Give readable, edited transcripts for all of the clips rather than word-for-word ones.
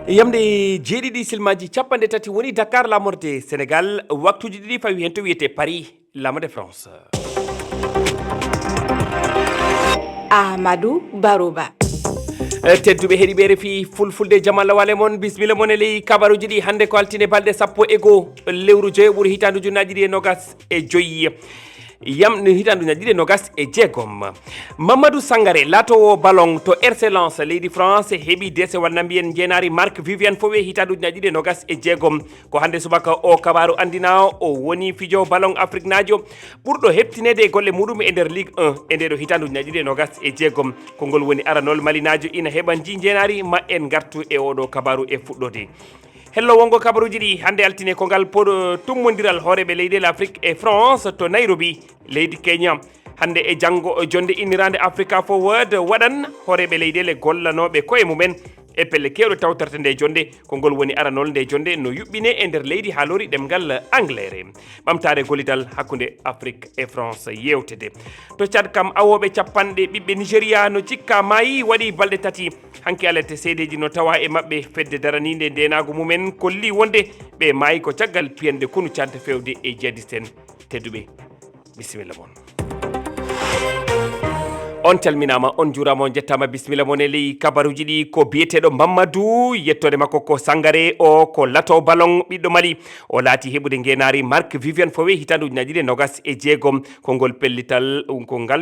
yamde jeeɗiɗi silmaji capanɗe tati woni Dakar lamorde Sénégal waktuji ɗiɗi fawi hen to wiyete Paris lamorde France. Amadou Barouba. tedduɓe heeɗiɓe RFI Fulfulde jamalla wale mon bisimilla mon e ley kabaruji ɗi hande ko altine balɗe 1 lewru joyi ɓuuri hitandu junnaji ɗi e nogas e joyyi yam no hitandu ñaɗiɗi e nogas e jeegom. Mamadou Sangare latowo ballon to RC Lens leydi France heeɓi desewal nambiyen jeenari MARC-VIVIEN fowe hitandu ñaɗiɗi e nogas e jeegom ko hande subaka o kabaru andina o woni fijo ballon Afrique najo ɓurɗo heptinede e golle muɗum e nder Ligue 1 e ndeɗo hitandu ñaɗiɗi e nogas e jeegom kongol woni aranol malinajo ina heɓan ji jeenari ma en gartu e oɗo kabaru e fuɗɗode. Hello wongo kabaruji ɗi hande altine ko ngal poɗo tummodiral hooreɓe leyɗele Afrique e France to Nairobi leydi Kenya hande e janggo jonde innirande Africa Forward waɗan hooreɓe leyɗele gollanoɓe koye mumen e pelle kewɗe tawtorte nde jonde ko ngol woni aranol nde jonde no yuɓɓine e nder leydi haalori ɗemgal anglais ɓamtare gollidal hakkude Afrique e France yewtede to TCHAD kam awoɓe capanɗe ɓiɓɓe Nigéria no cikka maayi waɗi balɗe tati hanki alete seedeji no tawa e mabɓe fedde daranide ndenago mumen kolli wonde ɓe maayi ko caggal piyande kunu cadde fewde e jihadisten tedduɓe bisimilla moon. On calminama on jurama on jettama bisimilla mon e ley kabaruji ɗi ko biyeteɗo Mamadou yettode makko ko Sangare o ko lato ballon ɓiɗɗo Mali o laati heɓude ngenari MARC-VIVIEN fowe hitandu ñaɗiɗi nogas e jeegom ko ngal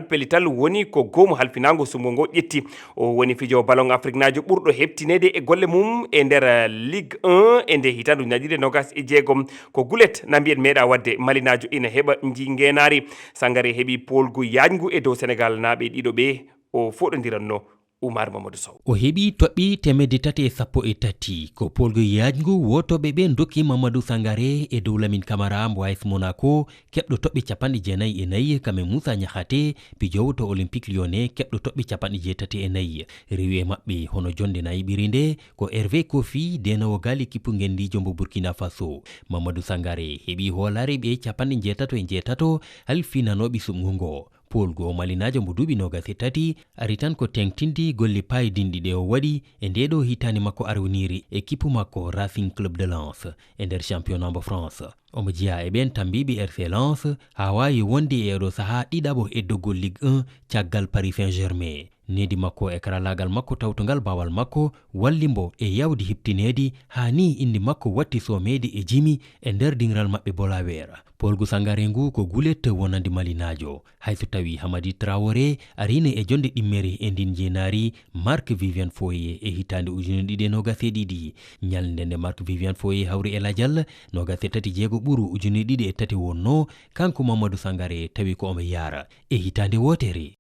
pellital woni ko goomu halfinago sumo ngo ƴetti o woni fijo ballon Afrique najo ɓurɗo heptinede e golle mum e nder Ligue 1 e nde hitandu ñaɗiɗi nogas e jeegom ko gulet na mbiyen meeɗa wadde malinajo ina heɓa ji ngenari Sangare heeɓi polgu yaajgu e dow Sénégal naaɓe ɗiɗo ɓe o foɗodiranno Oumar Mamadou Sow o heeɓi toɓɓi 313 ko polgu yaajgu wotoɓe ɓe dokki Mamadou Sangare e dow Lamine Camara mo AS Monaco keɓɗo toɓɓe 94 kame Moussa Niakhaté pijowo to Olympique Lyonnais keɓɗo toɓɓe 84 rewi e maɓɓe hono jonde nayiɓiri nde ko Hervé Kofi denowo gal équipe ngendijo mbo Burkina Faso. Mamadou Sangare heeɓi hoolare ɓe 68 halfinanoɓe sumgu ngo polgo malinajo mo duuɓi 23 ari tan ko tengtindi golle payidinɗi ɗe o waɗi e ndeɗo hitani makko arwniri équipe makko Racing Club de Lens e nder championnat mo France omo jiya e ɓen tambiɓe RC Lens ha wawi wonde e oɗo saaha ɗiɗaɓo e doggol Ligue 1 caggal Paris Saint-Germain nedi makko e karallagal makko tawtogal bawal makko wallimbo e yawdi hiptinedi ha ni indi makko watti somede e jimi e nder dingral mabɓe Bolawer. Polgu Sangare ngu ko gulet wonande malinajo hayso tawi Hamadi Traoré arine e jonde ɗimmere e ndin jenari MARC-VIVIEN foye e hitande ujune ɗiɗi nogas e ɗiɗi ñalde nde MARC-VIVIEN foye hawri e ladial nogas e tati jeego ɓuru ujune ɗiɗi e tati wonno kanko Mamadou Sangare tawi ko omo yara e hitande wotere.